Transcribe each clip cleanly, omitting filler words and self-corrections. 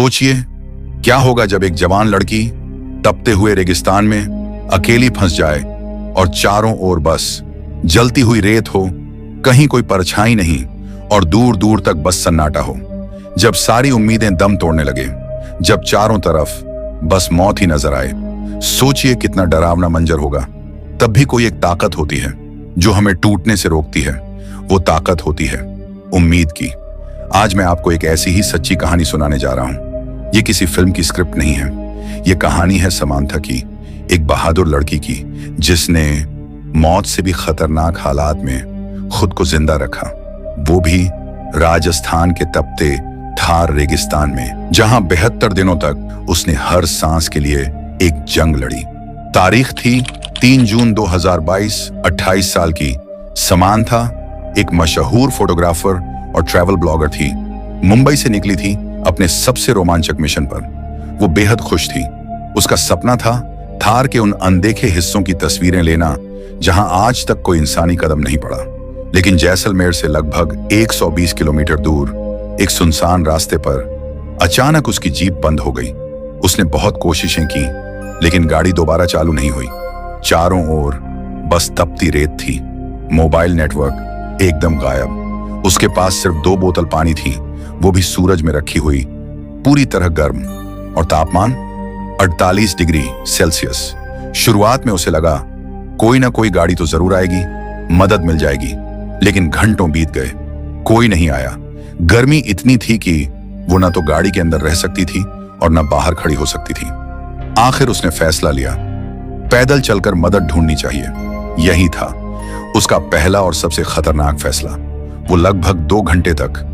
सोचिए क्या होगा जब एक जवान लड़की तपते हुए रेगिस्तान में अकेली फंस जाए और चारों ओर बस जलती हुई रेत हो, कहीं कोई परछाई नहीं और दूर दूर तक बस सन्नाटा हो। जब सारी उम्मीदें दम तोड़ने लगे, जब चारों तरफ बस मौत ही नजर आए। सोचिए कितना डरावना मंजर होगा। तब भी कोई एक ताकत होती है जो हमें टूटने से रोकती है। वो ताकत होती है उम्मीद की। आज मैं आपको एक ऐसी ही सच्ची कहानी सुनाने जा रहा हूं। ये किसी फिल्म की स्क्रिप्ट नहीं है। ये कहानी है समांथा की, एक बहादुर लड़की की जिसने मौत से भी खतरनाक हालात में खुद को जिंदा रखा, वो भी राजस्थान के तपते थार रेगिस्तान में, जहां 72 दिनों तक उसने हर सांस के लिए एक जंग लड़ी। तारीख थी 3 जून 2022। 28 साल की समांथा एक मशहूर फोटोग्राफर और ट्रैवल ब्लॉगर थी। मुंबई से निकली थी अपने सबसे रोमांचक मिशन पर। वो बेहद खुश थी। उसका सपना था थार के उन अनदेखे हिस्सों की तस्वीरें लेना जहां आज तक कोई इंसानी कदम नहीं पड़ा। लेकिन जैसलमेर से लगभग 120 किलोमीटर दूर एक सुनसान रास्ते पर अचानक उसकी जीप बंद हो गई। उसने बहुत कोशिशें की लेकिन गाड़ी दोबारा चालू नहीं हुई। चारों ओर बस तपती रेत थी। मोबाइल नेटवर्क एकदम गायब। उसके पास सिर्फ 2 बोतल पानी थी, वो भी सूरज में रखी हुई, पूरी तरह गर्म, और तापमान 48 डिग्री सेल्सियस। शुरुआत में उसे लगा कोई ना कोई गाड़ी तो जरूर आएगी, मदद मिल जाएगी। लेकिन घंटों बीत गए, कोई नहीं आया। गर्मी इतनी थी कि वो ना तो गाड़ी के अंदर रह सकती थी और ना बाहर खड़ी हो सकती थी। आखिर उसने फैसला लिया, पैदल चलकर मदद ढूंढनी चाहिए। यही था उसका पहला और सबसे खतरनाक फैसला। वो लगभग 2 घंटे तक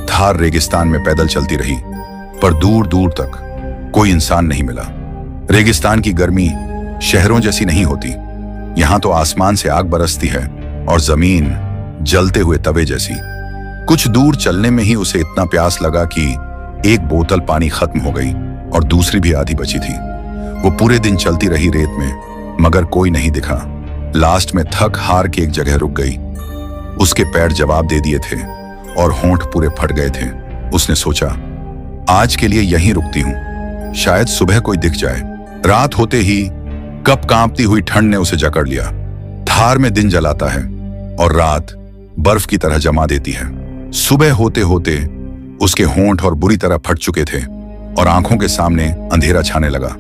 थार रेगिस्तान में पैदल चलती रही, पर दूर दूर तक कोई इंसान नहीं मिला। रेगिस्तान की गर्मी शहरों जैसी नहीं होती। यहां तो आसमान से आग बरसती है और जमीन जलते हुए तवे जैसी। कुछ दूर चलने में ही उसे इतना प्यास लगा कि एक बोतल पानी खत्म हो गई और दूसरी भी आधी बची थी। वो पूरे दिन चलती रही रेत में, मगर कोई नहीं दिखा। लास्ट में थक हार के एक जगह रुक गई। उसके पैर जवाब दे दिए थे और होंठ पूरे फट गए थे। उसने सोचा, आज के लिए यहीं रुकती हूं, शायद सुबह कोई दिख जाए। रात होते ही कप कांपती हुई ठंड ने उसे जकड़ लिया। थार में दिन जलाता है और रात बर्फ की तरह जमा देती है। सुबह होते होते उसके होंठ और बुरी तरह फट चुके थे और आंखों के सामने अंधेरा छाने लगा।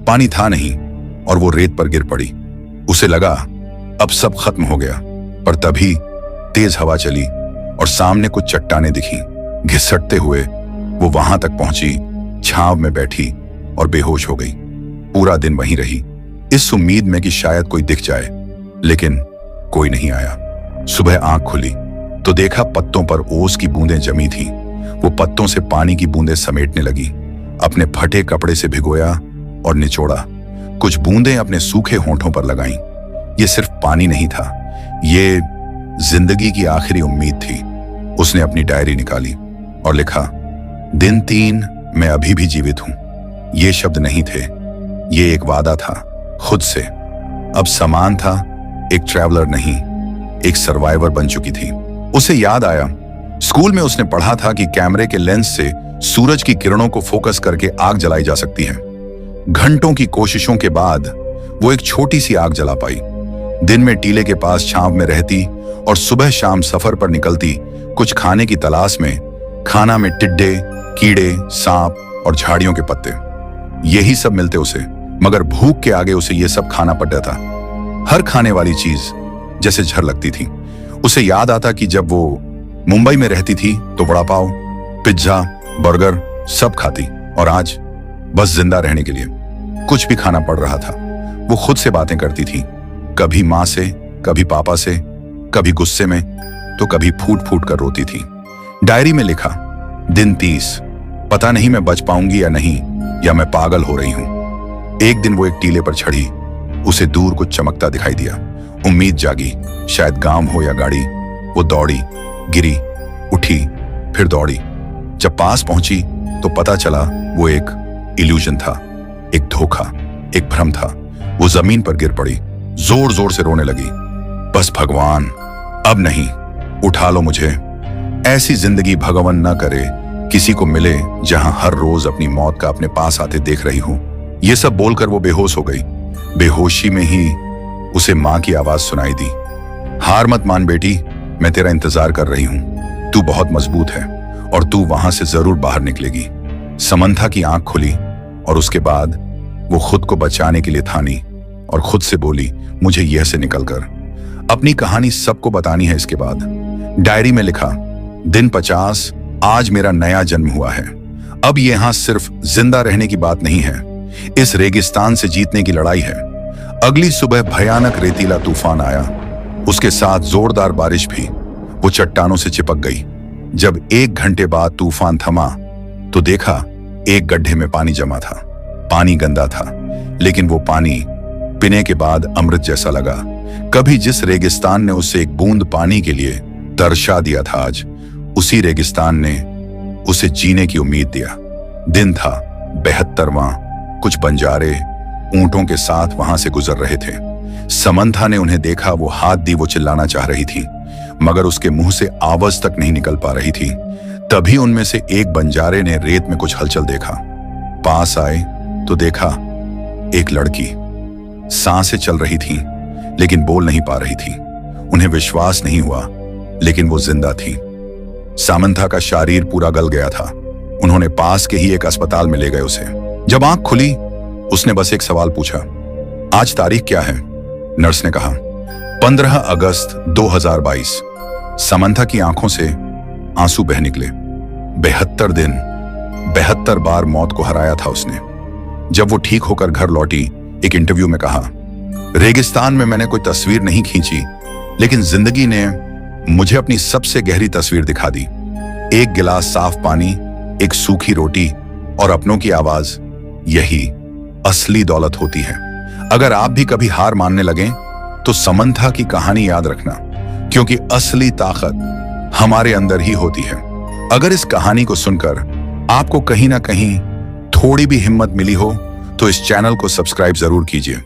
पानी था नहीं और वो रेत पर गिर पड़ी। उसे लगा अब सब खत्म हो गया, पर तभी तेज हवा चली और सामने कुछ चट्टानें दिखी। घिसटते हुए वो वहां तक पहुंची, छांव में बैठी और बेहोश हो गई। पूरा दिन वहीं रही, इस उम्मीद में कि शायद कोई दिख जाए, लेकिन कोई नहीं आया। सुबह आंख खुली तो देखा पत्तों पर ओस की बूंदें जमी थीं। वो पत्तों से पानी की बूंदें समेटने लगी। अपने फटे कपड़े से भिगोया और निचोड़ा। कुछ बूंदें अपने सूखे होंठों पर लगाईं। ये सिर्फ पानी नहीं था, ये जिंदगी की आखिरी उम्मीद थी। उसने अपनी डायरी निकाली और लिखा, दिन 3 मैं अभी भी जीवित हूं। ये शब्द नहीं थे, ये एक वादा था खुद से। अब समांथा एक ट्रैवलर नहीं, एक सर्वाइवर बन चुकी थी। उसे याद आया, स्कूल में उसने पढ़ा था कि कैमरे के लेंस से सूरज की किरणों को फोकस करके आग जलाई जा सकती है। घंटों की कोशिशों के बाद वो एक छोटी सी आग जला पाई। दिन में टीले के पास छांव में रहती और सुबह शाम सफर पर निकलती, कुछ खाने की तलाश में। खाना में टिड्डे, कीड़े, सांप और झाड़ियों के पत्ते, यही सब मिलते उसे, मगर भूख के आगे उसे ये सब खाना पड़ता था। हर खाने वाली चीज जैसे झर लगती थी। उसे याद आता कि जब वो मुंबई में रहती थी तो वड़ा पाव, पिज्जा, बर्गर सब खाती, और आज बस जिंदा रहने के लिए कुछ भी खाना पड़ रहा था। वो खुद से बातें करती थी, कभी माँ से, कभी पापा से, कभी गुस्से में तो कभी फूट फूट कर रोती थी। डायरी में लिखा, दिन 30, पता नहीं मैं बच पाऊंगी या नहीं, या मैं पागल हो रही हूं। एक दिन वो एक टीले पर चढ़ी। उसे दूर कुछ चमकता दिखाई दिया। उम्मीद जागी, शायद गांव हो या गाड़ी। वो दौड़ी, गिरी, उठी, फिर दौड़ी। जब पास पहुंची तो पता चला वो एक इल्यूजन था, एक धोखा, एक भ्रम था। वो जमीन पर गिर पड़ी, जोर जोर से रोने लगी। बस भगवान, अब नहीं, उठा लो मुझे। ऐसी जिंदगी भगवान न करे किसी को मिले जहां हर रोज अपनी मौत का अपने पास आते देख रही हूं। ये सब बोलकर वो बेहोश हो गई। बेहोशी में ही उसे मां की आवाज सुनाई दी, हार मत मान बेटी, मैं तेरा इंतजार कर रही हूं। तू बहुत मजबूत है और तू वहां से जरूर बाहर निकलेगी। समंथा की आंख खुली और उसके बाद वो खुद को बचाने के लिए ठानी और खुद से बोली, मुझे यह से निकलकर अपनी कहानी सबको बतानी है। इसके बाद डायरी में लिखा, दिन 50, आज मेरा नया जन्म हुआ है। अब यहां सिर्फ जिंदा रहने की बात नहीं है, इस रेगिस्तान से जीतने की लड़ाई है। अगली सुबह भयानक रेतीला तूफान आया, उसके साथ जोरदार बारिश भी। वो चट्टानों से चिपक गई। जब 1 घंटे बाद तूफान थमा तो देखा एक गड्ढे में पानी जमा था। पानी गंदा था, लेकिन वो पानी पीने के बाद अमृत जैसा लगा। कभी जिस रेगिस्तान ने उसे एक बूंद पानी के लिए तरसा दिया था, आज उसी रेगिस्तान ने उसे जीने की उम्मीद दिया। दिन था 72वां। कुछ बंजारे ऊंटों के साथ वहां से गुजर रहे थे। समंथा ने उन्हें देखा। वो हाथ दी, वो चिल्लाना चाह रही थी, मगर उसके मुंह से आवाज तक नहीं निकल पा रही थी। तभी उनमें से एक बंजारे ने रेत में कुछ हलचल देखा। पास आए तो देखा एक लड़की सांसें चल रही थी, लेकिन बोल नहीं पा रही थी। उन्हें विश्वास नहीं हुआ, लेकिन वो जिंदा थी। समंथा का शरीर पूरा गल गया था। उन्होंने पास के ही एक अस्पताल में ले गए उसे। जब आंख खुली, उसने बस एक सवाल पूछा, आज तारीख क्या है? नर्स ने कहा, 15 अगस्त 2022। समंथा की आंखों से आंसू बह निकले। 72 दिन, 72 बार मौत को हराया था उसने। जब वो ठीक होकर घर लौटी, एक इंटरव्यू में कहा, रेगिस्तान में मैंने कोई तस्वीर नहीं खींची, लेकिन जिंदगी ने मुझे अपनी सबसे गहरी तस्वीर दिखा दी। एक गिलास साफ पानी, एक सूखी रोटी और अपनों की आवाज, यही असली दौलत होती है। अगर आप भी कभी हार मानने लगें तो समंथा की कहानी याद रखना, क्योंकि असली ताकत हमारे अंदर ही होती है। अगर इस कहानी को सुनकर आपको कहीं ना कहीं थोड़ी भी हिम्मत मिली हो तो इस चैनल को सब्सक्राइब जरूर कीजिए।